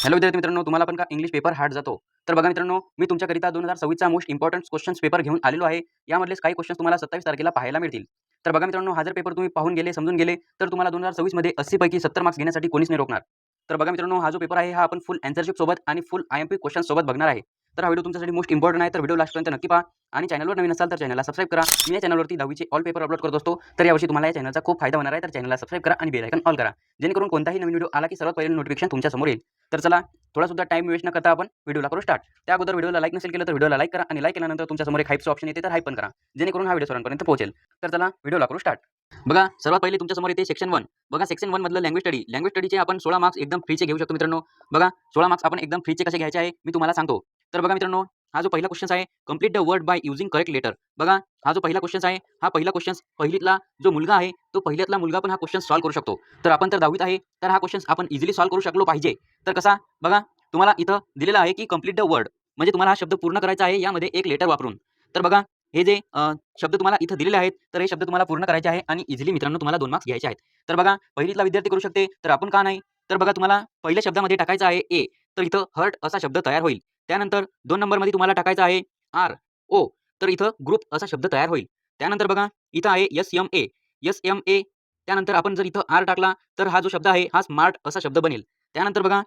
Hello विद्यार्थी मित्रांनो, तुम्हाला पण का इंग्लिश पेपर हार्ड जातो? तर बघा मित्रांनो, मी तुमच्याकरिता 2026चा मोस्ट इम्पॉर्टंट क्वेश्चन्स पेपर घेऊन आलेलो आहे. यामधलेच काही क्वेश्चन्स तुम्हाला 27 तारखेला पाहायला मिळतील. तर बघा मित्रांनो, हा जर पेपर तुम्ही पाहून गेले, समजून गेले, तर तुम्हाला 2026 मध्ये 80 पैकी 70 मार्क्स घेण्यासाठी कोणीच नाही रोखणार. तर बघा मित्रांनो, हा जो पेपर आहे, हा आपण फुल आन्सरशीट सोबत आणि फुल आयएमपी क्वेश्चन्स सोबत बघणार आहे. तर हा व्हिडिओ तुमच्यासाठी मोस्ट इम्पॉर्टंट आहे, तर व्हिडिओ लास्टपर्यंत नक्की पहा आणि चॅनलवर नवीन असाल तर चॅनलला सबस्क्राईब करा. मी या चॅनलवरती 10वीचे ऑल पेपर अपलोड करत असतो. तर यावर्षी तुम्हाला या चॅनलचा खूप फायदा होणार आहे. तर चॅनलला सबस्क्राईब करा आणि बेल आयकॉन ऑल करा, जेणेकरून कोणताही नवीन व्हिडिओ आला की सर्वात पहिले नोटिफिकेशन तुमच्या समोर येईल. तर चला, थोडा सुद्धा टाइम वेस्ट न करता आपण व्हिडिओला करू स्टार्ट. त्या अगोदर व्हिडिओला लाईक नसेल केलं तर व्हिडिओला लाईक करा आणि लाईक केल्यानंतर तुमच्या समोर एक हाईपचं ऑप्शन येते, तर हाईप पण करा, जेणेकरून हा व्हिडिओ सर्वांपर्यंत पोहोचेल. तर चला व्हिडिओला करू स्टार्ट. बघा, सर्वात पहिले तुमच्या समोर येते सेक्शन 1. बघा, सेक्शन 1 मधलं लँग्वेज स्टडी. लँग्वेज स्टडीचे आपण 16 मार्क्स एकदम फ्रीचे घेऊ शकतो मित्रांनो. बघा, 16 मार्क्स आपण एकदम फ्रीचे कसे घ्यायचे आहे मी तुम्हाला सांगतो. तर बघा मित्रांनो, हा जो पहिला क्वेश्चन आहे, complete the word by using correct letter. बघा, हा जो पहिला क्वेश्चन आहे, हा पहिला क्वेश्चन पहिलीतला जो मुलगा आहे, तो पहिल्यातला मुलगा पण हा क्वेश्चन सॉल्व्ह करू शकतो. तर आपण तर 10वीत आहे, तर हा क्वेश्चन आपण इझिली सॉल्व्ह करू शकलो पाहिजे. तर कसा? बघा, तुम्हाला इथं दिलेलं आहे की कंप्लीट द वर्ड, म्हणजे तुम्हाला हा शब्द पूर्ण करायचा आहे यामध्ये एक लेटर वापरून. तर बघा, हे जे शब्द तुम्हाला इथं दिलेले आहेत, तर हे शब्द तुम्हाला पूर्ण करायचे आहे आणि इझिली मित्रांनो तुम्हाला 2 मार्क्स घ्यायचे आहेत. तर बघा, पहिलीतला विद्यार्थी करू शकते, तर आपण का नाही? तर बघा, तुम्हाला पहिल्या शब्दामध्ये टाकायचा आहे ए, तर इथं हर्ट असा शब्द तयार होईल. त्यानंतर 2 नंबरमध्ये तुम्हाला टाकायचा आहे आर ओ, तर इथं ग्रुप असा शब्द तयार होईल. त्यानंतर बघा, इथं आहे एस-एम-ए. त्यानंतर आपण जर इथं आर टाकला, तर हा जो शब्द आहे हा स्मार्ट असा शब्द बनेल. त्यानंतर बघा,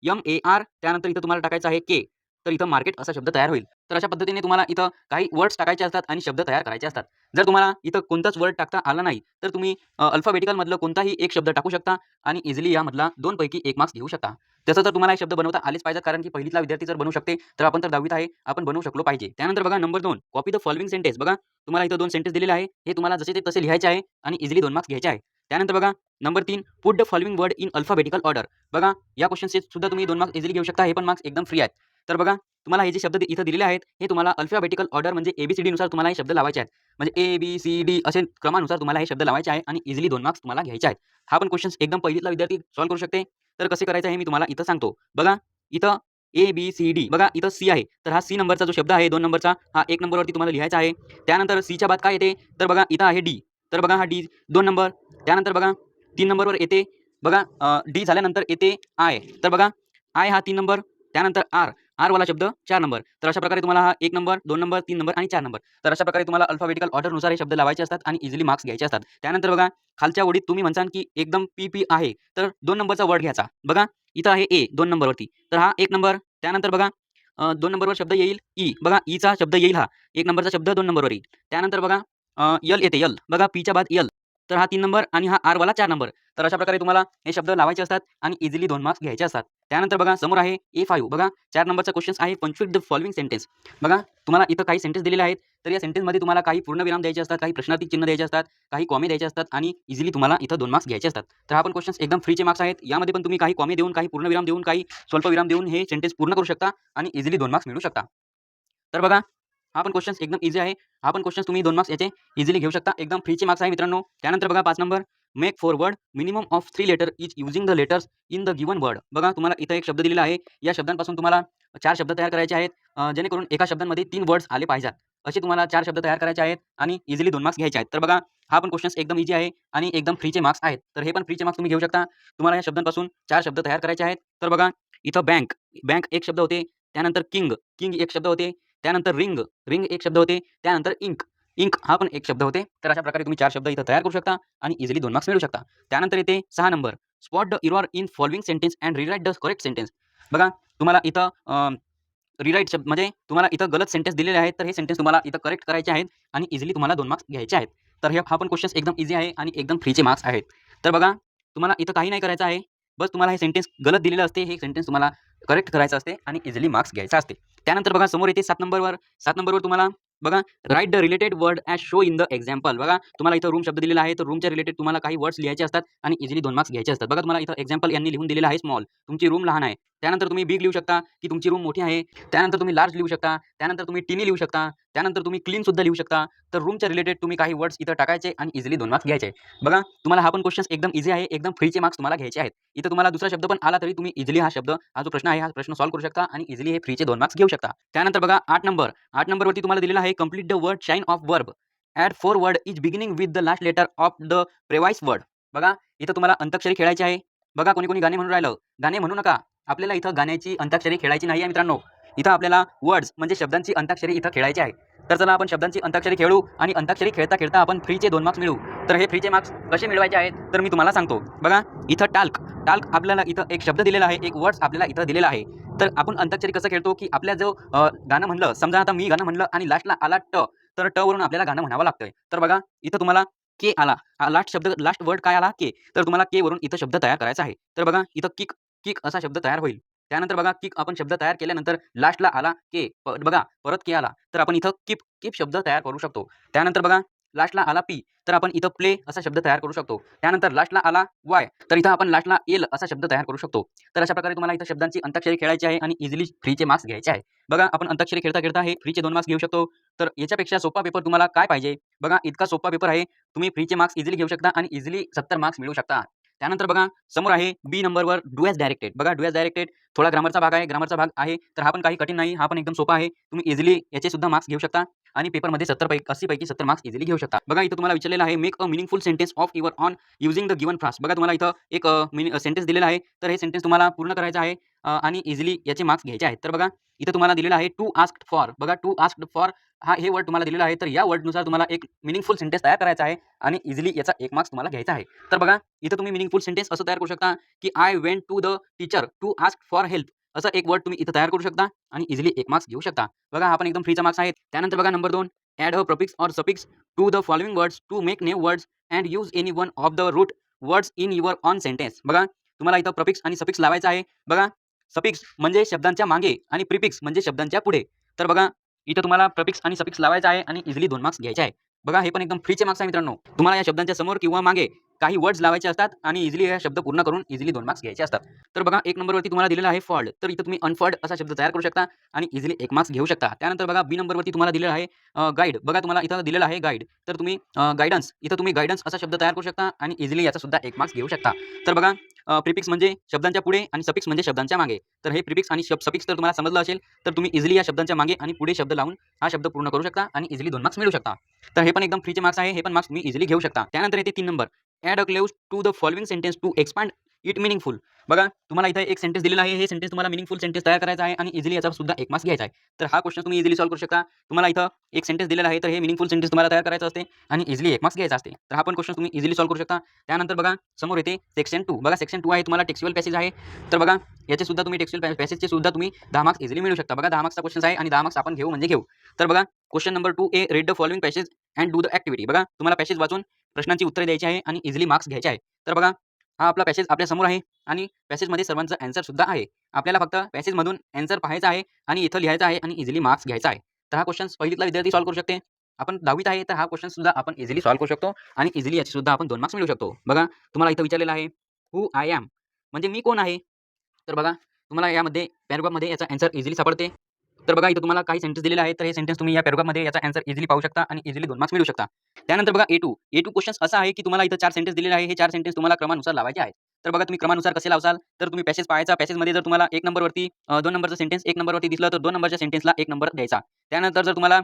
एम-ए-आर, त्यानंतर इथं तुम्हाला टाकायचं आहे के, तर इथं मार्केट असा शब्द तयार होईल. तर अशा पद्धतीने तुम्हाला इथं काही वर्ड्स टाकायचे असतात आणि शब्द तयार करायचे असतात. जर तुम्हाला इथं कोणताच वर्ड टाकता आला नाही, तर तुम्ही अल्फाबेटिकल मधलं कोणताही एक शब्द टाकू शकता आणि इझिली यामधला 2 पैकी 1 मार्क्स घेऊ शकता. तसं तर तुम्हाला हे शब्द बनवता आलेच पाहिजेत, कारण की पहिलीतला विद्यार्थी जर बनवू शकते, तर आपण तर 10वीत आहे, आपण बनवू शकलो पाहिजे. त्यानंतर बघा, number 2, copy the following sentence. बघा, तुम्हाला इथं 2 सेंटेन्स दिलेले आहे. हे तुम्हाला जसे ते तसे लिहायचे आहे आणि इझिली 2 मार्क्स घ्यायचे आहे. त्यानंतर बघा, number 3, put the following word in alphabetical order. बघा, या क्वेश्चनचे सुद्धा तुम्ही 2 मार्क्स इझिली घेऊ शकता. हे पण मार्क्स एकदम फ्री आहेत. तर बघा, तुम्हाला हे जे शब्द इथं दिलेले आहेत, हे तुम्हाला अल्फाबेटिकल ऑर्डर म्हणजे ए नुसार तुम्हाला हे शब्द लावायचे आहेत. म्हणजे ए-बी-सी-डी असे क्रमानुसार तुम्हाला हे शब्द लावायचे आहे आणि इझिली 2 मार्क्स तुम्हाला घ्यायचे आहेत. हा पण क्वेश्चन एकदम पहिलीतला विद्यार्थी सॉल्व्ह करू शकते. तर कसे करायचं आहे मी तुम्हाला इथं सांगतो. बघा, इथं ए-बी-सी-डी. बघा, इथं सी आहे, तर हा सी नंबरचा जो शब्द आहे 2 नंबरचा, हा 1 नंबरवरती तुम्हाला लिहायचा आहे. त्यानंतर सीच्या बाद काय येते, तर बघा इथं आहे डी. तर बघा, हा डी 2 नंबर. त्यानंतर बघा, 3 नंबरवर येते बघा, डी झाल्यानंतर येते आय. तर बघा, आय हा 3 नंबर. त्यानंतर आर, आर वाला शब्द 4 नंबर. तर अशा प्रकारे तुम्हाला हा 1 नंबर, 2 नंबर, 3 नंबर आणि 4 नंबर. तर अशा प्रकारे तुम्हाला अल्फाबेटिकल ऑर्डरनुसार हे शब्द लावायचे असतात आणि इझिली मार्क्स घ्यायचे असतात. त्यानंतर बघा, खालच्या ओळीत तुम्ही म्हणसाल की एकदम पी-पी आहे, तर 2 नंबरचा वर्ड घ्यायचा. बघा, इथं आहे ए 2 नंबरवरती, तर हा 1 नंबर. त्यानंतर बघा, 2 नंबरवर शब्द येईल ई. बघा, ईचा शब्द येईल हा 1 नंबरचा शब्द 2 नंबरवर येईल. त्यानंतर बघा, यल येते यल. बघा, पीच्या बाद यल, तर हा 3 नंबर आणि हा आरवाला 4 नंबर. तर अशा प्रकारे तुम्हाला हे शब्द लावायचे असतात आणि इझिली 2 मार्क्स घ्यायचे असतात. त्यानंतर बघा, समोर आहे A5. बघा, 4 नंबरचा क्वेश्चन आहे, पंक्च्युएट द फॉलोइंग सेंटेन्स. बघा, तुम्हाला इथं काही सेंटेन्स दिलेले आहेत, तर या सेंटेन्समध्ये तुम्हाला काही पूर्णविराम द्यायचे असतात, काही प्रश्नार्थी चिन्ह द्यायचे असतात, काही कॉमे द्यायचे असतात आणि इझिली तुम्हाला इथं 2 मार्क्स घ्यायचे असतात. तर हा पण क्वेश्चन एकदम फ्रीचे मार्क्स आहेत. यामध्ये पण तुम्ही काही कॉमे देऊन, काही पूर्णविराम देऊन, काही स्वल्पविराम देऊन हे सेंटेन्स पूर्ण करू शकता आणि इझिली 2 मार्क्स मिळवू शकता. तर बघा, हा पण क्वेश्चन एकदम ईझी आहे. हा पण क्वेश्चन तुम्ही 2 मार्क्स याचे इझिली घेऊ शकता. एकदम फ्रीचे मार्क्स आहे मित्रांनो. त्यानंतर बघा, 5 number, make four word minimum of 3 letter is using the letters in the given word. बघा, तुम्हाला इथं एक शब्द दिलेला आहे. या शब्दांपासून तुम्हाला 4 शब्द तयार करायचे आहेत, जेणेकरून एका शब्दांमध्ये 3 वर्ड्स आले पाहिजेत. असे तुम्हाला 4 शब्द तयार करायचे आहेत आणि इझिली 2 मार्क्स घ्यायचे आहेत. तर बघा, हा पण क्वेश्चन एकदम ईझी आहे आणि एकदम फ्रीचे मार्क्स आहेत. तर हे पण फ्रीचे मार्क्स तुम्ही घेऊ शकता. तुम्हाला या शब्दांपासून 4 शब्द तयार करायचे आहेत. तर बघा, इथं बँक, बँक एक शब्द होते. त्यानंतर किंग, किंग एक शब्द होते. त्यानंतर रिंग, रिंग एक शब्द होते. त्यानंतर इंक, इंक हा पण एक शब्द होते. तर अशा प्रकारे तुम्ही 4 शब्द इथं तयार करू शकता आणि इझिली 2 मार्क्स मिळवू शकता. त्यानंतर येते 6 number, spot the error in following sentence and rewrite the correct sentence. बघा, तुम्हाला इथं रिराइट शब्द म्हणजे तुम्हाला इथं गलत सेंटेन्स दिलेले आहेत, तर हे सेंटेन्स तुम्हाला इथं करेक्ट करायचे आहेत आणि इझिली तुम्हाला 2 मार्क्स घ्यायचे आहेत. तर हा पण क्वेश्चन एकदम ईझी आहे आणि एकदम फ्रीचे मार्क्स आहेत. तर बघा, तुम्हाला इथं काही नाही करायचं आहे. बस तुम्हाला हे सेंटेन्स गलत दिलेलं असते, हे सेंटेन्स तुम्हाला करेक्ट करायचं असते आणि इझिली मार्क्स घ्यायचा असते. त्यानंतर बघा, समोर येते 7 नंबरवर. 7 नंबरवर तुम्हाला बघा, right the related word as show in the example. बघा, तुम्हाला इथं रूम शब्द दिलेला आहे, तर रूमच्या रिलेटेड तुम्हाला काही वर्ड्स लिहायचे असतात आणि इझिली 2 मार्क्स घ्यायचे असतात. बघा, तुम्हाला इथं एक्झाम्पल यांनी लिहून दिलेलं आहे स्मॉल, तुमची रूम लहान आहे. त्यानंतर तुम्ही बिग लिहू शकता की तुमची रूम मोठी आहे. त्यानंतर तुम्ही लार्ज लिहू शकता. त्यानंतर तुम्ही टिनी लिहू शकता. त्यानंतर तुम्ही क्लीन सुद्धा लिहू शकता. तर रूमच्या रिलेटेड तुम्ही काही वर्ड्स इथं टाकायचे आणि इझिली 2 मार्क्स घ्यायचे. बघा, तुम्हाला हा पण क्वेश्चन एकदम ईझी आहे. एकदम फ्रीचे मार्क्स तुम्हाला घ्यायचे आहेत. इथं तुम्हाला दुसरा शब्द पण आला तरी तुम्ही इझिली हा शब्द, हा जो प्रश्न आहे, हा प्रश्न सॉल्व्ह करू शकता आणि इझिली हे फ्रीचे 2 मार्क्स घेऊ शकता. त्यानंतर बघा, 8 नंबर, 8 नंबरवरती तुम्हाला दिलेला आहे, complete the word chain of verb. Add 4 words each beginning with the last letter of the previous word. बघा, इथं तुम्हाला अंताक्षरी खेळायची आहे. बघा, कोणी-कोणी गाणे म्हणून राहिलं. गाणे म्हणू नका. आपल्याला इथं गाण्याची अंताक्षरी खेळायची नाही आहे मित्रांनो. इथं आपल्याला वर्ड्स म्हणजे शब्दांची अंताक्षरी इथं खेळायची आहे. तर चला आपण शब्दांची अंताक्षरी खेळू आणि अंताक्षरी खेळता खेळता आपण फ्रीचे 2 मार्क्स मिळवू. तर हे फ्रीचे मार्क्स कसे मिळवायचे आहेत तर मी तुम्हाला सांगतो. बघा इथं टाल्क आपल्याला इथं एक शब्द दिलेला आहे, एक वर्ड्स आपल्याला इथं दिलेला आहे. तर आपण अंताक्षरी कसं खेळतो की आपल्या जो गाणं म्हणलं, समजा आता मी गाणं म्हणलं आणि लास्टला आला ट, तर ट वरून आपल्याला गाणं म्हणावं लागतंय. तर बघा इथं तुम्हाला के आला, लास्ट शब्द लास्ट वर्ड काय आला के, तर तुम्हाला के वरून इथं शब्द तयार करायचा आहे. तर बघा इथं किक किक असा शब्द तयार होईल. त्यानंतर बघा किक आपण शब्द तयार केल्यानंतर लास्टला आला के, बघा परत के आला, तर आपण इथं किप किप शब्द तयार करू शकतो. त्यानंतर बघा लास्टला आला पी, तर आपण इथं प्ले असा शब्द तयार करू शकतो. त्यानंतर लास्टला आला वाय, तर इथं आपण लास्टला एल असा शब्द तयार करू शकतो. तर अशा प्रकारे तुम्हाला इथं शब्दांची अंताक्षरी खेळायची आहे आणि इझिली फ्रीचे मार्क्स घ्यायचे आहे. बघा आपण अंताक्षरी खेळता खेळता हे फ्रीचे 2 मार्क्स घेऊ शकतो. तर याच्यापेक्षा सोपा पेपर तुम्हाला काय पाहिजे? बघा इतका सोपा पेपर आहे. तुम्ही फ्रीचे मार्क्स इझिली घेऊ शकता आणि इझिली 70 मार्क्स मिळवू शकता. त्यानंतर बघा समोर आहे बी नंबरवर डू ॲज डायरेक्टेड. बघा डू ॲज डायरेक्टेड थोडा ग्रामरचा भाग आहे, ग्रामरचा भाग आहे. तर हा पण काही कठीण नाही, हा पण एकदम सोपा आहे. तुम्ही इझिली याचे सुद्धा मार्क्स घेऊ शकता आणि पेपरमध्ये 80 पैकी 70 मार्क्स इझिली घेऊ शकता. बघा इथं तुम्हाला विचारलेलं आहे make a meaningful sentence of your on using the given France. बघा तुम्हाला इथं एक सेंटेन्स दिलेला आहे. तर हे सेंटेन्स तुम्हाला पूर्ण करायचं आहे आणि इझिली याचे मार्क्स घ्यायचे आहेत. तर बघा इथं तुम्हाला दिलेलं आहे टू आस्क्ड फॉर. बघा टू आस्क्ड फॉर हा हे वर्ड तुम्हाला दिलेला आहे. तर या वर्डनुसार तुम्हाला एक मीनिंगफुल सेंटेन्स तयार करायचा आहे आणि इझिली याचा 1 मार्क्स तुम्हाला घ्यायचा आहे. तर बघा इथं तुम्ही मीनिंगफुल सेंटेन्स असं तयार करू शकता की I went to the teacher to ask for help. असं एक वर्ड तुम्ही इथं तयार करू शकता आणि इझिली 1 मार्क्स घेऊ शकता. बघा हा पण एकदम फ्रीचा मार्क्स आहे. त्यानंतर बघा number 2 add a prefix or suffix to the following words to make new words and use any one of the root words in your own sentence. बघा तुम्हाला इथं प्रिफिक्स आणि सफिक्स लावायचा आहे. बघा सफिक्स म्हणजे शब्दांच्या मागे आणि प्रिफिक्स म्हणजे शब्दांच्या पुढे. तर बघा इथं तुम्हाला प्रिफिक्स आणि सफिक्स लावायचा आहे आणि इझिली 2 मार्क्स घ्यायचे आहे. बघा हे पण एकदम फ्रीचे मार्क्स आहे मित्रांनो. तुम्हाला या शब्दांच्या समोर किंवा मागे काही वर्ड्स लावायचे असतात आणि इझिली हे शब्द पूर्ण करून इझिली 2 मार्क्स घ्यायचे असतात. तर बघा 1 नंबरवरती तुम्हाला दिलेला आहे फॉल्ड, तर इथं तुम्ही अनफॉल्ड असा शब्द तयार करू शकता आणि इझिली 1 मार्क्स घेऊ शकता. त्यानंतर बघा बी नंबरवरती तुम्हाला दिलेला आहे गाईड. बघा तुम्हाला इथं दिलेला आहे गाईड, तर तुम्ही गाईडन्स इथं तुम्ही गाईडन्स असा शब्द तयार करू शकता आणि इझिली याचा सुद्धा 1 मार्क्स घेऊ शकता. तर बघा प्रिफिक्स म्हणजे शब्दांच्या पुढे आणि सफिक्स म्हणजे शब्दांच्या मागे. तर हे प्रिफिक्स आणि सफिक्स तर तुम्हाला समजलं असेल, तर तुम्ही इझिली या शब्दांच्या मागे आणि पुढे शब्द लावून हा शब्द पूर्ण करू शकता आणि इझिली 2 मार्क्स मिळवू शकता. तर हे पण एकदम फ्रीचे मार्क्स आहे. हे पण मार्क्स तुम्ही इझिली घेऊ शकता. त्यानंतर येते 3 number add a clause to the following sentence to expand it meaningful. बघा तुम्हाला इथं एक सेंटेन्स दिलेला आहे. हे सेंटेन्स तुम्हाला मीनिंगफुल सेंटेन्स तयार करायचा आहे आणि इझिली याचा सुद्धा 1 मार्क्स घ्यायचा आहे. तर हा क्वेश्चन तुम्ही इझिली सॉल्व्ह करू शकता. तुम्हाला इथं एक सेंटेन्स दिलेला आहे, तर हे मीनिंगफुल सेंटेन्स तुम्हाला तयार करायचं असते आणि इझिली 1 मार्क्स घ्यायचा असते. तर हा पण क्वेश्चन तुम्ही इझिली सॉल्व्ह करू शकता. त्यानंतर बघा समोर येते सेक्शन 2. बघा सेक्शन 2 आहे तुम्हाला टेक्स्चुअल पॅसेज आहे. तर बघा याचे सुद्धा तुम्ही टेक्स्चुअल पॅसेजचे सुद्धा तुम्ही 10 मार्क्स इझिली मिळवू शकता. बघा 10 मार्क्सचा क्वेश्चन आहे आणि 10 मार्क्स आपण घेऊ म्हणजे घेऊ. तर बघा question number 2 A read the following passage and do the activity. बघा तुम्हाला पॅसेज वाचून प्रश्नांची उत्तरे द्यायची आहे आणि इझिली मार्क्स घ्यायचे आहे. तर बघा हा आपला पॅसेज आपल्या समोर आहे आणि पॅसेजमध्ये सर्वांचा ॲन्सर सुद्धा आहे. आपल्याला फक्त पॅसेजमधून ॲन्सर पाहायचा आहे आणि इथं लिहायचं आहे आणि इझिली मार्क्स घ्यायचा आहे. तर हा क्वेश्चन पहिलीतला विद्यार्थी सॉल्व्ह करू शकते. आपण 10वीत आहे, तर हा क्वेश्चन सुद्धा आपण इझिली सॉल्व्ह करू शकतो आणि इझिली याची सुद्धा आपण 2 मार्क्स मिळवू शकतो. बघा तुम्हाला इथं विचारलेलं आहे हू आय एम, म्हणजे मी कोण आहे? तर बघा तुम्हाला यामध्ये पॅराग्राफमध्ये याचा ॲन्सर इझिली सापडते. तर बघा इथं तुम्हाला काही सेंटेन्स दिलेले आहेत, तर हे सेंटेन्स तुम्ही या पॅराग्राफमध्ये याचा ॲन्सर इझिली पाहू शकता आणि इझिली 2 मार्क्स मिळवू शकता. त्यानंतर बघा ए टू क्वेश्चन्स असा आहे की तुम्हाला इथं 4 सेंटेन्स दिलेले आहे. हे 4 सेंटेन्स तुम्हाला क्रमानुसार लावायचे आहेत. तर बघा तुम्ही क्रमानुसार कसे लावसाल, तर तुम्ही पॅसेज पाहायचा. पॅसेजमध्ये जर तुम्हाला 1 नंबरवरती 2 नंबरचं सेंटेन्स 1 नंबरवरती दिसलं, तर 2 नंबरच्या सेंटेन्सला 1 नंबर द्यायचा. त्यानंतर जर तुम्हाला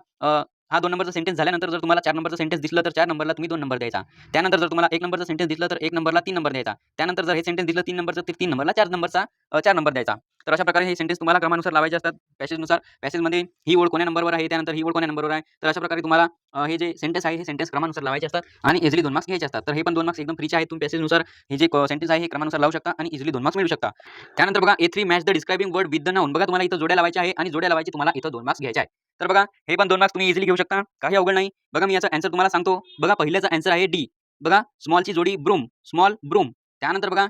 हा 2 नंबरचा सेंटेन्स झाल्यानंतर जर तुम्हाला 4 नंबरचं सेंटेन्स दिसलं, तर 4 नंबरला तुम्ही 2 नंबर द्यायचा. त्यानंतर जर तुम्हाला 1 नंबरचं सेंटेन्स दिसलं, तर 1 नंबरला 3 नंबर द्यायचा. त्यानंतर जर हे सेंटेन्स दिसलं 3 नंबरचं, तर 3 नंबरला 4 नंबरचा 4 नंबर द्यायचा. तर अशा प्रकारे हे सेंटेन्स तुम्हाला क्रमानुसार लावायचे असतात पॅसेजनुसार. पॅसेजमध्ये ही ओळ कोण्या नंबरवर आहे, त्यानंतर ही ओळ कोण्या नंबरवर आहे. तर अशा प्रकारे तुम्हाला हे जे सेंटेन्स आहे, हे सेंटेन्स क्रमानुसार लावायचे असतात आणि इझिली 2 मार्क्स घ्यायचे असतात. तर हे पण 2 मार्क्स एकदम फ्रीचे आहेत. तुम्ही पॅसेजनुसार हे जे सेंटेन्स आहे, हे क्रमानुसार लावू शकता आणि इझिली 2 मार्क्स मिळवू शकता. त्यानंतर बघा A3 match the describing word with the noun. बघा तुम्हाला इथं जोड्या लावायच्या आहे आणि जोड्या लावायची तुम्हाला इथं 2 मार्क्स घ्यायचे आहे. तर बघा हे पण 2 मार्क्स तुम्ही इझिली घेऊ शकता. काही अवघड नाही. बघा मी याचा ॲन्सर तुम्हाला सांगतो. बघा पहिल्याचा ॲन्सर आहे डी. बघा स्मॉलची जोडी ब्रूम, स्मॉल ब्रूम. त्यानंतर बघा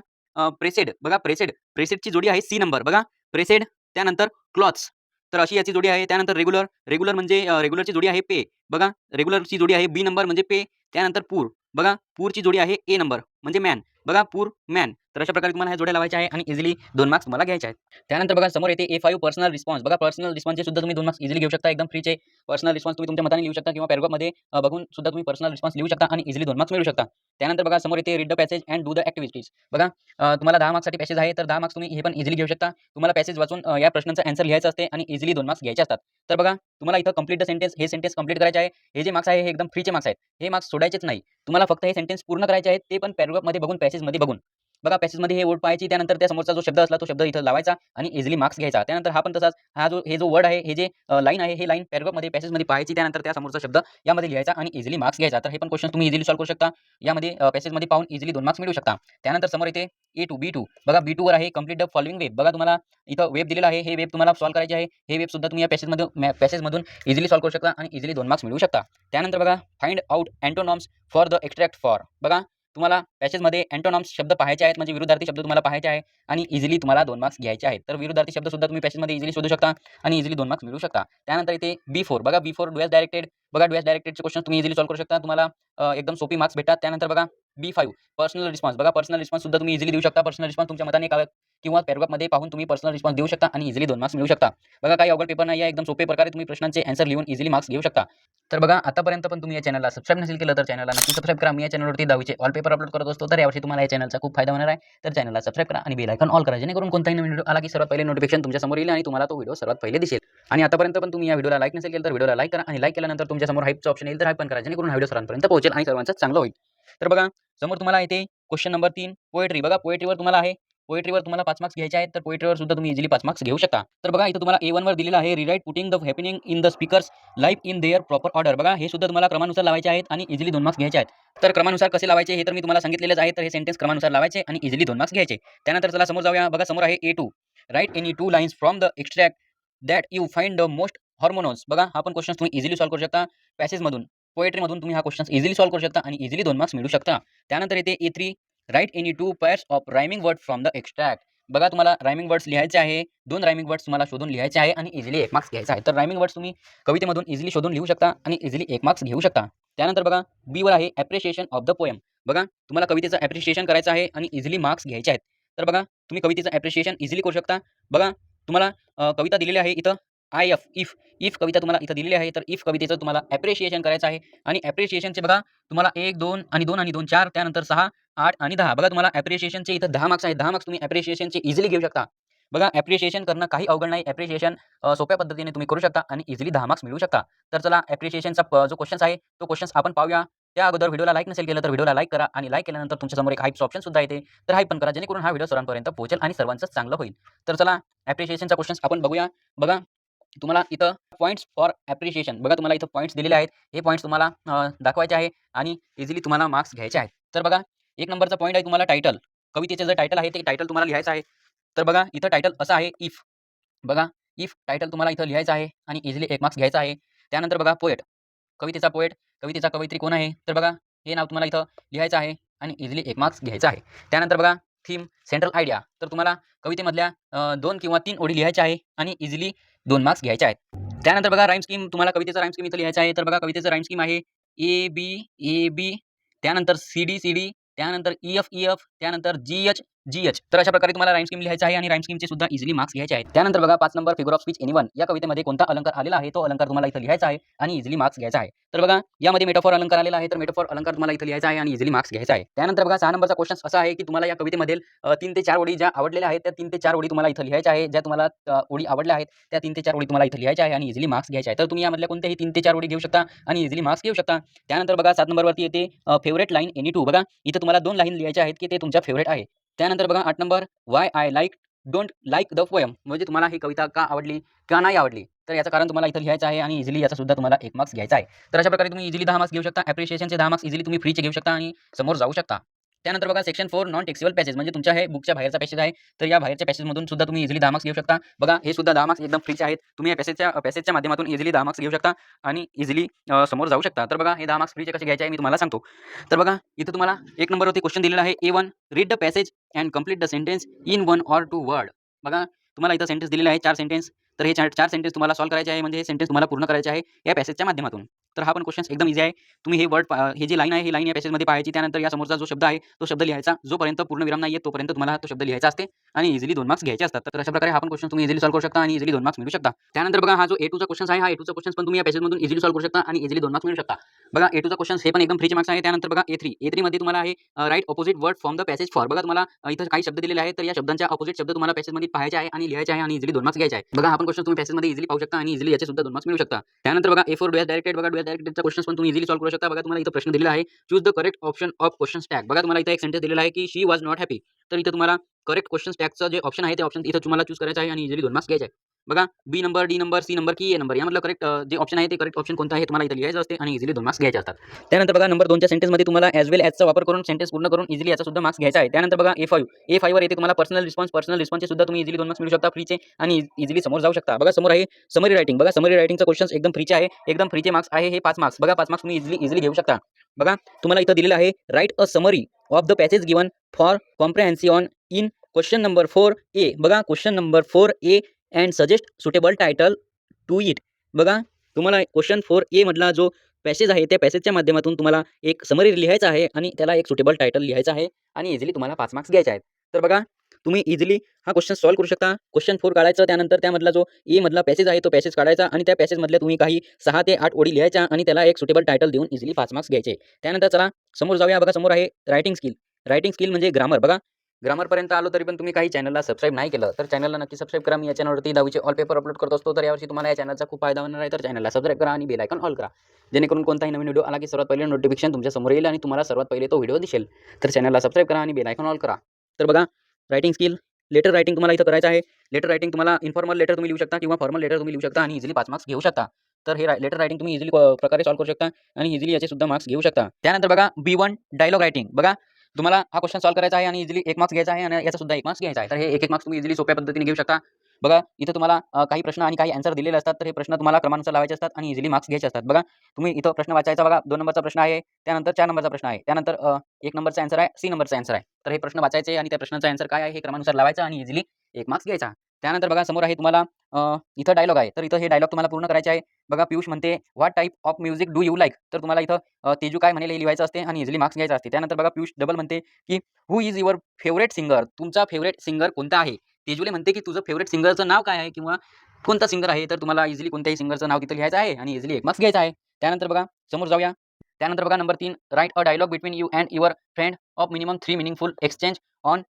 प्रेसेड. बघा प्रेसेडची जोडी आहे सी नंबर. बघा प्रेसेड. त्यानंतर क्लॉथ्स, तर अशी याची जोडी आहे. त्यानंतर रेग्युलर म्हणजे रेग्युलरची जोडी आहे पे. बघा रेग्युलरची जोडी आहे बी नंबर म्हणजे पे. त्यानंतर पूर. बघा पूरची जोडी आहे ए नंबर म्हणजे मॅन. बघा पूर मॅन. तर अशा प्रकारे तुम्हाला ह्या जोड्या लावायच्या आहे आणि इझिली 2 मार्क्स तुम्हाला घ्यायचे आहेत. त्यानंतर बघा समोर येते ए5 पर्सनल रिस्पॉन्स. बघा पर्सनल रिस्पॉन्सचे सुद्धा तुम्ही 2 मार्क्स इझिली घेऊ शकता. एकदम फ्रीचे पर्सनल रिस्पॉन्स तुम्ही तुमच्या मताने लिहू शकता किंवा पॅराग्राफमध्ये बघून सुद्धा तुम्ही पर्सनल रिस्पॉन्स लिहू शकता आणि इझिली 2 मार्क्स मिळवू शकता. त्यानंतर बघा समोर येते read the passage and do the activities. बघा तुम्हाला 10 मार्क्ससाठी पॅसेज आहे, तर 10 मार्क्स तुम्ही हे पण इझिली घेऊ शकता. तुम्हाला पॅसेज वाचून या प्रश्नांचा ॲन्सर लिहायचा असते आणि इझिली 2 मार्क्स घ्यायचे असतात. तर बघा तुम्हाला इथं कंप्लीट द सेंटेन्स, हे सेंटेन्स कंप्लीट करायचे आहे. हे जे मार्क्स आहे हे एकदम फ्रीचे मार्क्स आहेत. हे मार्क्स सोडायचेच नाही. तुम्हाला फक्त हे सेंटेन्स पूर्ण करायचे आहेत, ते पण पॅराग्राफमध्ये बघून, पॅसेजमध्ये बघून. बघा पॅसेजमध्ये हे वर्ड पाहायची, त्यानंतर त्या समोरचा जो शब्द असला तो शब्द इथं लावायचा आणि इझिली मार्क्स घ्यायचा. त्यानंतर हा पण तसाच, हे जो वर्ड आहे, हे जे लाईन आहे, हे लाईन पॅराग्राफमध्ये पॅसेजमध्ये पाहायची, त्यानंतर त्या समोरचा शब्द यामध्ये लिहायचा आणि इझिली मार्क्स घ्यायचा. तर हे पण क्वेश्चन तुम्ही इझिली सॉल्व्ह करू शकता. यामध्ये पॅसेजमध्ये पाहून इझिली 2 मार्क्स मिळवू शकता. त्यानंतर समोर येते A2 B2. बघा B2 वर आहे कंप्लीट द फॉलोइंग वेब. बघा तुम्हाला इथं वेब दिलेला आहे, हे वेब तुम्हाला सॉल्व्ह करायचे आहे. हे वेब सुद्धा तुम्ही या पॅसेजमधून इझिली सॉल्व्ह करू शकता आणि इझिली 2 मार्क्स मिळवू शकता. त्यानंतर बघा find out antonyms for the extract for. बघा तुम्हाला पॅसेजमध्ये अँटोनॉम्स शब्द पाहायचे आहेत, म्हणजे विरुद्धार्थी शब्द तुम्हाला पाहायचे आहे आणि इझिली तुम्हाला 2 मार्क्स घ्यायचे आहेत. तर विरुद्धार्थी शब्द सुद्धा तुम्ही पॅसेजमध्ये इझिली शोधू शकता आणि इझिली 2 मार्क्स मिळवू शकता. त्यानंतर इथे B4. बघा B4 डू एज डायरेक्टेड. बघा डू एज डायरेक्टेडचे क्वेश्चन तुम्ही इझिली सॉल्व्ह करू शकता. तुम्हाला एकदम सोपी मार्क्स भेटतात. त्यानंतर बघा B5 पर्सनल रिस्पॉन्स. बघा पर्सनल रिस्पॉन्स सुद्धा तुम्ही इझिली देऊ शकता. पर्सनल रिस्पॉन्स तुमच्या मताने किंवा पॅराग्राफमध्ये पाहून तुम्ही पर्सनल रिस्पॉन्स देऊ शकता आणि इझिली 2 मार्क्स मिळवू शकता. बघा काही अवघड पेपर नाही आहे, एकदम सोपे प्रकारे तुम्ही प्रश्नांचे आन्सर लिहून इझिली मार्क्स घेऊ शकता. तर बघा आतापर्यंत पण तुम्ही या चॅनलला सबस्क्राईब नसेल केलं तर चॅनलला नक्की सबस्क्राईब करा. मी या चॅनलवरती 10वीचे ऑल पेपर अपलोड करत असतो. तर यावर्षी तुम्हाला या चॅनलचा खूप फायदा होणार आहे. तर चॅनलला सबस्क्राईब करा आणि बेल आयकॉन ऑल करा, जेणेकरून कोणताही नवीन व्हिडिओ आला की सर्वात पहिले नोटिफिकेशन तुमच्या समोर येईल आणि तुम्हाला तो व्हिडिओ सर्वात पहिले दिसेल. आणि आतापर्यंत पण तुम्ही या व्हिडिओला लाईक नसेल केलं तर व्हिडिओला लाईक करा आणि लाईक केल्यानंतर तुमच्या समोर हाईपचं ऑप्शन येईल, तर हाईप पण करा, जेणेकरून हा व्हिडिओ सर्वांपर्यंत पोहोचेल आणि सर्वांचं चांगलं होईल. तर बघा समोर तुम्हाला येते क्वेश्चन नंबर 3 पोएट्री. बघा पोएट्रीवर तुम्हाला आहे, पोएट्रीवर तुम्हाला 5 मार्क्स घ्यायचे आहेत. तर पोएट्रीवर सुद्धा तुम्ही इझिली 5 मार्क्स घेऊ शकता. तर बघा इथं तुम्हाला A1 वर दिलेला आहे rewrite putting the happening in the speakers life in their proper order. बघा हे सुद्धा तुम्हाला क्रमानुसार लावायचे आहेत आणि इझिली 2 मार्क्स घ्यायचे आहेत. तर क्रमानुसार कसे लावायचे हे तर मी तुम्हाला सांगितलेलेच आहे. तर हे सेंटेन्स क्रमानुसार लावायचे आणि इझिली 2 मार्क्स घ्यायचे. त्यानंतर चला समोर जाऊया. बघा समोर आहे A2 write any 2 lines from the extract that you find the most harmonious. बघा हा पण क्वेश्चन तुम्ही इझिली सॉल्व्ह करू शकता. पॅसेजमधून पोएट्रीमधून तुम्ही हा क्वेश्चन इझिली सॉल्व्ह करू शकता आणि इझिली 2 मार्क्स मिळवू शकता. त्यानंतर येते A3 right any 2 pairs of rhyming word from the extract. बघा तुम्हाला रायमिंग वर्ड्स लिहायचे आहे. 2 रायमिंग वर्ड्स तुम्हाला शोधून लिहायचे आहे आणि इझिली 1 मार्क्स घ्यायचा आहे. तर रायमिंग वर्ड्स तुम्ही कवितेमधून इझिली शोधून लिहू शकता आणि इझिली 1 मार्क्स घेऊ शकता. त्यानंतर बघा B वर आहे ॲप्रिशिएशन ऑफ द पोएम. बघा तुम्हाला कवितेचं ॲप्रिशिएशन करायचं आहे आणि इझिली मार्क्स घ्यायचे आहेत. तर बघा तुम्ही कवितेचं ॲप्रिशिएशन इझिली करू शकता. बघा तुम्हाला कविता दिलेली आहे इथं इफ कविता तुम्हाला इथं दिलेली आहे. तर इफ कवितेचं तुम्हाला ॲप्रिशिएशन करायचं आहे आणि ॲप्रिशिएशनचे बघा तुम्हाला 1 2 आणि 2 आणि 2 4 त्यानंतर 6 8 आणि 10. बघा तुम्हाला ॲप्रिशिएशनचे इथं 10 मार्क्स आहेत. 10 मार्क्स तुम्ही ॲप्रिशिएशनचे इझिली घेऊ शकता. बघा ॲप्रिशिएशन करणं काही अवघड नाही. ॲप्रिशिएशन सोप्या पद्धतीने तुम्ही करू शकता आणि इझिली 10 मार्क्स मिळवू शकता. तर चला ॲप्रिशिएशनचा जो क्वेश्चन्स आहे तो क्वेश्चन्स आपण पाहूया. त्या अगोदर व्हिडिओला लाईक नसेल केलं तर व्हिडिओला लाईक करा आणि लाईक केल्यानंतर तुमच्यासमोर एक हाईपचं ऑप्शन सुद्धा येते. तर हाईप पण करा, जेणेकरून हा व्हिडिओ सर्वांपर्यंत पोहोचेल आणि सर्वांचं चांगलं होईल. तर चला ॲप्रिशिएशनचा क्वेश्चन्स आपण बघूया. बघा तुम्हाला इथं पॉईंट्स फॉर ॲप्रिशिएशन. बघा तुम्हाला इथं पॉईंट्स दिलेले आहेत. हे पॉईंट्स तुम्हाला दाखवायचे आहे आणि इझिली तुम्हाला मार्क्स घ्यायचे आहेत. तर बघा 1 नंबरचा पॉईंट आहे तुम्हाला टायटल. कवितेचे जे टायटल आहे ते टायटल तुम्हाला लिहायचं आहे. तर बघा इथं टायटल असं आहे इफ. बघा इफ टायटल तुम्हाला इथं लिहायचं आहे आणि इझिली 1 मार्क्स घ्यायचा आहे. त्यानंतर बघा पोएट, कवितेचा पोएट, कवितेचा कवयित्री कोण आहे? तर बघा हे नाव तुम्हाला इथं लिहायचं आहे आणि इझिली 1 मार्क्स घ्यायचा आहे. त्यानंतर बघा थीम, सेंट्रल आयडिया. तर तुम्हाला कवितेमधल्या 2 किंवा 3 ओळी लिहायच्या आहे आणि इझिली 2 मार्क्स घ्यायचे आहेत. त्यानंतर बघा राईम स्कीम, तुम्हाला कवितेचा राईम स्कीम इथं लिहायचा आहे. तर बघा कवितेचं राईम स्कीम आहे A-B, त्यानंतर C-D, त्यानंतर E-F, त्यानंतर G-H. तर अशा प्रकारे तुम्हाला राईम स्कीम लिहायचं आहे आणि राईम स्कीमचे सुद्धा इझिली मार्क्स घ्यायचे आहेत. त्यानंतर बघा 5 number figure of speech anyone. या कवितेमध्ये कोणता अलंकार आलेला आहे तो अलंकार तुम्हाला इथं लिहायचा आहे आणि इझिली मार्क्स घ्यायचा आहे. तर बघा यामध्ये मेटाफॉर अलंकार आलेला आहे. तर मेटाफॉर अलंकार तुम्हाला इथं लिहायचा आहे आणि इझिली मार्क्स घ्यायचा आहे. त्यानंतर बघा 6 नंबरचा क्वेश्चन असा आहे की तुम्हाला या कवितेमधील 3 ते 4 ओळी ज्या आवडलेल्या आहेत त्या 3 ते 4 ओळी तुम्हाला इथं लिहायच्या आहे. ज्या तुम्हाला ओळी आवडल्या आहेत त्या 3 ते 4 ओळी तुम्हाला इथं लिहायच्या आहे आणि इझिली मार्क्स घ्यायचे आहे. तर तुम्ही यामधल्या कोणत्याही 3 ते 4 ओळी घेऊ शकता आणि इझिली मार्क्स घेऊ शकता. त्यानंतर बघा 7 नंबरवरती येते फेवरेट लाईन एनी 2. बघा इथं तुम्हाला 2 लाईन लिहायच्या आहेत की ते तुमच्या फेवरेट आहे. त्यानंतर बघा 8 number why I don't like the poem. म्हणजे तुम्हाला ही कविता का आवडली का नाही आवडली, तर याचं कारण तुम्हाला इथं लिहायचं आहे आणि इझिली याचा सुद्धा तुम्हाला 1 मार्क्स घ्यायचा आहे. तर अशा प्रकारे तुम्ही इझिली 10 मार्क्स घेऊ शकता. ॲप्रिशिएशनचे 10 मार्क्स इझिली तुम्ही फ्रीचे घेऊ शकता आणि समोर जाऊ शकता. त्यानंतर बघा सेक्शन 4 नॉन टेक्स्टिबल पॅसेज, म्हणजे तुमच्या हे बुकच्या बाहेरचा पॅसेज आहे. तर या बाहेरच्या पॅसेजमधून सुद्धा तुम्ही इझिली 10 मार्क्स घेऊ शकता. बघा हे सुद्धा 10 मार्क्स एकदम फ्रीचे आहेत. तुम्ही या पॅसेजच्या माध्यमातून इझिली 10 मार्क्स घेऊ शकता आणि इझिली समोर जाऊ शकता. तर बघा हे 10 मार्क्स फ्रीचे कसे घ्यायचे आहे मी तुम्हाला सांगतो. तर बघा इथं तुम्हाला 1 नंबरवरती क्वेश्चन दिलेला आहे A1 read the passage and complete the sentence in 1 or 2 word. बघा तुम्हाला इथं सेंटेन्स दिलेले आहे 4 सेंटेन्स. तर हे 4 सेंटेन्स तुम्हाला सॉल्व्ह करायचे आहे, म्हणजे हे सेंटेन्स तुम्हाला पूर्ण करायचे आहे या पॅसेजच्या माध्यमातून. तर हा पण क्वेश्चन एकदम इझी आहे. तुम्ही हे वर्ड हे जी लाईन आहे ही लाईन या पॅसेजमध्ये पाहायची. त्यानंतर या समोरचा जो शब्द आहे तो शब्द लिहायचा. जोपर्यंत पूर्ण विराम नाही येत तोपर्यंत तुम्हाला तो शब्द लिहायचा असते आणि इझिली 2 मार्क्स घ्यायचे असतात. तर अशा प्रकारे हा पण क्वेश्चन तुम्ही इझिली सॉल्व्ह करू शकता आणि इझिली 2 मार्क्स मिळवू शकता. त्यानंतर बघा हा जो A2चा क्वेश्चन आहे, हा A2चा क्वेश्चन पण तुम्ही या पॅसेजमधून इझिली सॉल्व्ह करू शकता आणि इझिली 2 मार्क्स मिळवू शकता. बघा A2चा क्वेश्चन हे पण एकदम फ्रीचे मार्क्स आहे. त्यानंतर बघा A3 मध्ये तुम्हाला आहे write opposite word from the passage for. बघा तुम्हाला इथं काही शब्द दिलेले आहेत, तर या शब्दांच्या ऑपोजिट शब्द तुम्हाला पॅसेजमध्ये पाहायचे आहे आणि लिहायचे आहे आणि इझिली 2 मार्क्स घ्यायचे आहे. बघा हा पण क्वेश्चन तुम्ही पॅसेजमध्ये इझिली पाहू शकता आणि इझिली याचे सुद्धा 2 मार्क्स मिळवू शकता. त्यानंतर बघा A4 डू एज डायरेक्टेड. बघा डू एज डायरेक्ट क्वेश्चन्स पण तुम्ही इझिली सॉल्व्ह करू शकता. बघा तुम्हाला इथं प्रश्न दिलेला आहे, choose the correct option of questions tag. बघा तुम्हाला इथं एक सेंटेन्स दिलेला आहे की शी वॉज नॉट हॅपी. तर इथं तुम्हाला करेक्ट क्वेश्चन्स टॅगचं जे ऑप्शन आहे ते ऑप्शन इथं तुम्हाला चूज करायचं आहे आणि इझिली 2 मार्क्स घ्यायचे आहे. बघा B number, D number, C number की ए नंबर यामधलं करेक्ट जे ऑप्शन आहे ते करेक्ट ऑप्शन कोणतं आहे तुम्हाला इथं लिहायचं असते आणि इझिली 2 मार्क्स घ्यायचे असतात. त्यानंतर बघा नंबर 2च्या सेंटेन्समध्ये तुम्हाला ॲज वेल ॲजचा वापर करून सेंटेन्स पूर्ण करून इझिली याचा सुद्धा मार्क्स घ्यायचा आहे. त्यानंतर बघा ए5 वर येते तुम्हाला पर्सनल रिस्पॉन्सचे सुद्धा तुम्ही इझिली 2 मार्क्स मिळू शकता फ्रीचे आणि इझिली समोर जाऊ शकता. बघा समोर आहे समरी रायटिंग. बघा समरी रायटिंगचा क्वेश्चन्स एकदम फ्रीचे आहे. एकदम फ्रीचे मार्क्स आहे हे 5 मार्क्स. बघा 5 मार्क्स तुम्ही इझिली घेऊ शकता. बघा तुम्हाला इथं दिलेलं आहे write a summary of the passage given for comprehension in question number 4A. बघा question number 4A and suggest suitable title to it. बघा तुम्हाला क्वेश्चन 4A मधला जो पॅसेज आहे त्या पॅसेजच्या माध्यमातून तुम्हाला एक समरी लिहायचा आहे आणि त्याला एक सुटेबल टायटल लिहायचं आहे आणि इझिली तुम्हाला 5 मार्क्स घ्यायचे आहेत. तर बघा तुम्ही इझिली हा क्वेश्चन सॉल्व्ह करू शकता. क्वेश्चन 4 काढायचं, त्यानंतर त्यामधला जो ए मधला पॅसेज आहे तो पॅसेज काढायचा आणि त्या पॅसेजमधल्या तुम्ही काही 6 ते 8 ओळी लिहायच्या आणि त्याला एक सुटेबल टायटल देऊन इझिली 5 मार्क्स घ्यायचे. त्यानंतर चला समोर जाऊया. बघा समोर आहे रायटिंग स्किल. रायटिंग स्किल म्हणजे ग्रामर. बघा ग्रामरपर्यंत आलो तरी पण तुम्ही काही चॅनलला सबस्क्राईब नाही केलं तर चॅनलला नक्की सबस्क्राईब करा. मी या चॅनलवरती 10वीचे ऑल पेपर अपलोड करत असतो. तर यावर्षी तुम्हाला या चॅनलचा खूप फायदा होणार आहे. तर चॅनलला सबस्क्राईब करा आणि बेल आयकॉन ऑल करा, जेणेकरून कोणताही नवीन व्हिडिओ आला की सर्वात पहिले नोटिफिकेशन तुमच्या समोर येईल आणि तुम्हाला सर्वात पहिले तो व्हिडिओ दिसेल. तर चॅनलला सबस्क्राईब करा आणि बेल आयकॉन ऑल करा. तर बघा रायटिंग स्किल लेटर रायटिंग तुम्हाला इथं करायचं आहे. लेटर रायटिंग तुम्हाला इन्फॉर्मल लेटर तुम्ही लिहू शकता किंवा फॉर्मल लेटर तुम्ही लिहू शकता आणि इझिली 5 मार्क्स घेऊ शकता. तर हे लेटर रायटिंग तुम्ही इझिली प्रकारे सॉल्व्ह करू शकता आणि इझिली याचे सुद्धा मार्क्स घेऊ शकता. त्यानंतर बघा B1 डायलॉग रायटिंग. बघा तुम्हाला हा क्वेश्चन सॉल्व्ह करायचा आहे आणि इझिली 1 मार्क्स घ्यायचा आहे आणि याचा सुद्धा 1 मार्क्स घ्यायचा आहे. तर हे 1-1 मार्क्स तुम्ही इझिली सोप्या पद्धतीने घेऊ शकता. बघा इथं तुम्हाला काही प्रश्न आणि काही आन्सर दिलेले असतात. तर हे प्रश्न तुम्हाला क्रमानुसार लावायचे असतात आणि इझिली मार्क्स घ्यायचे असतात. बघा तुम्ही इथं प्रश्न वाचायचा. बघा 2 नंबरचा प्रश्न आहे, त्यानंतर 4 नंबरचा प्रश्न आहे, त्यानंतर 1 नंबरचा आन्सर आहे, सी नंबरचा आन्सर आहे. तर हे प्रश्न वाचायचे आणि त्या प्रश्नाचा आन्सर काय आहे हे क्रमानुसार लावायचं आणि इझिली 1 मार्क्स घ्यायचा. त्यानंतर बघा समोर आहे तुम्हाला इथं डायलॉग आहे. तर इथं हे डायलॉग तुम्हाला पूर्ण करायचे आहे. बघा पियुष म्हणते what type of music do you like. तर तुम्हाला इथं तेजू काय म्हणेल हे लिहायचं असते आणि इझिली मार्क्स घ्यायचा असते. त्यानंतर बघा पियुष डबल म्हणते की who is your favourite singer. तुमचा फेवरेट सिंगर कोणता आहे. तेजूले म्हणते की तुझं फेवरेट सिंगरचं नाव काय आहे किंवा कोणता सिंगर आहे. तर तुम्हाला इझिली कोणत्याही सिंगरचं नाव तिथं लिहायचं आहे आणि इझिली 1 मार्क्स घ्यायचा आहे. त्यानंतर बघा समोर जाऊया. त्यानंतर बघा number 3 write a dialogue between you and your friend of minimum 3 meaningful exchange on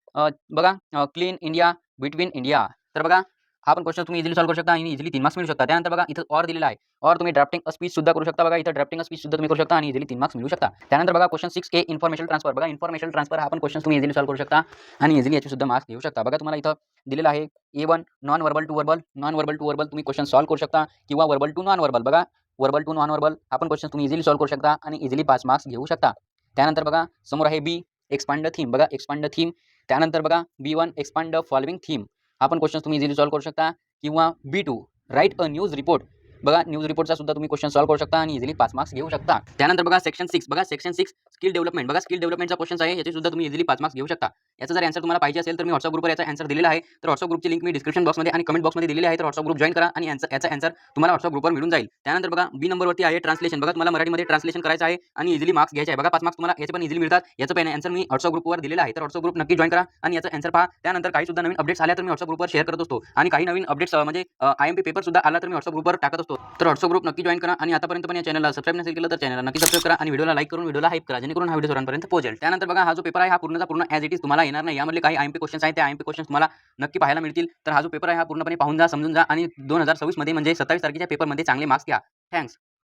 बघा क्लीन इंडिया बिटवीन इंडिया. तर बघा हा पण क्वेश्चन तुम्ही इझिली सॉल्व्ह करू शकता आणि इझिली 3 मार्क्स मिळू शकता. त्यानंतर बघा इथं ऑर दिलेला आहे. ऑर तुम्ही ड्राफ्टिंग अ स्पीच सुद्धा करू शकता. बघा इथं ड्राफ्टिंग अ स्पीच सुद्धा तुम्ही करू शकता आणि इझिली 3 मार्क्स मिळू शकता. त्यानंतर बघा क्वेश्चन 6A इन्फॉर्मेशन ट्रान्सफर. बघा इन्फॉर्मेशन ट्रान्सफर हा पण क्वेश्चन तुम्ही इझिली सॉल्व्ह करू शकता आणि इझिली याचे सुद्धा मार्क्स घेऊ शकता. बघा तुम्हाला इथं दिलेलं आहे A1 non verbal to verbal. Non verbal to verbal तुम्ही क्वेश्चन सॉल्व्ह करू शकता किंवा वर्बल टू नॉन वर्बल. बघा वर्बल टू नॉन वर्बल हा पण क्वेश्चन तुम्ही इझिली सॉल्व्ह करू शकता आणि इझिली 5 मार्क्स घेऊ शकता. त्यानंतर बघा समोर आहे B एक्सपांड द थीम. बघा एक्सपांड द थीम. त्यानंतर बघा B1 expand the following theme. हा पण क्वेश्चन तुम्ही इझिली सॉल्व्ह करू शकता किंवा B2 right a news report. बघा न्यूज रिपोर्टचा सुद्धा तुम्ही क्वेश्चन सॉल्व्ह करू शकता आणि इझिली 5 मार्क्स घेऊ शकता. त्यानंतर बघा सेक्शन 6. बघा सेक्शन 6 स्किल डेव्हलपमेंट. बघा स्किल डेव्हलपमेंटचा क्वेश्चन आहे, याचे सुद्धा तुम्ही इझिली 5 मार्क्स घेऊ शकता. याचा जर आन्सर तुम्हाला पाहिजे असेल तर मी WhatsApp ग्रुपवर याचा आन्सर दिलेला आहे. तर WhatsApp ग्रुपची लिंक मी डिस्क्रिप्शन बॉक्समध्ये आणि कमेंट बॉक्समध्ये दिलेली आहे. तर WhatsApp ग्रुप जॉइन करा आणि याचा आन्सर तुम्हाला WhatsApp ग्रुपवर मिळून जाईल. त्यानंतर बघा B नंबरवरती आहे ट्रान्सलेशन. बघा तुम्हाला मराठीमध्ये ट्रान्सलेशन करायचं आहे आणि इझिली मार्क्स घ्यायचे आहे. बघा 5 मार्क्स तुम्हाला याचे पण इझिली मिळतात. याचं पण आन्सर मी WhatsApp ग्रुपवर दिलेला आहे. तर WhatsApp ग्रुप नक्की जॉइन करा आणि याचा आन्सर पहा. त्यानंतर काही सुद्धा नवीन अपडेट्स आल्या तर मी WhatsApp ग्रुपवर शेअर करत असतो आणि काही नवीन अपडेट्स म्हणजे IMP पेपर सुद्धा आला तर मी WhatsApp ग्रुपवर टाकत असतो. तर WhatsApp ग्रुप नक्की जॉइन करा आणि आतापर्यंत पण या चॅनलला सबस्क्राईब नसेल केलं तर चॅनलला नक्की सबस्क्राईब करा आणि व्हिडिओला लाईक करून व्हिडिओला हाईप करा, जेणेकरून हा व्हिडिओ सर्वांपर्यंत पोहोचेल. त्यानंतर बघा हा जो पेपर आहे हा पूर्णचा पूर्ण ॲज इट इज तुम्हाला येणार नाही. यामधले काही IMP क्वेश्चन्स आहेत त्या IMP क्वेश्चन्स तुम्हाला नक्की पाहायला मिळतील. तर हा जो पेपर आहे हा पूर्णपणे पाहून जा, समजून जा आणि 2026 मध्ये म्हणजे 27 तारखेच्या पेपरमध्ये चांगले मार्क्स घ्या. थँक्स.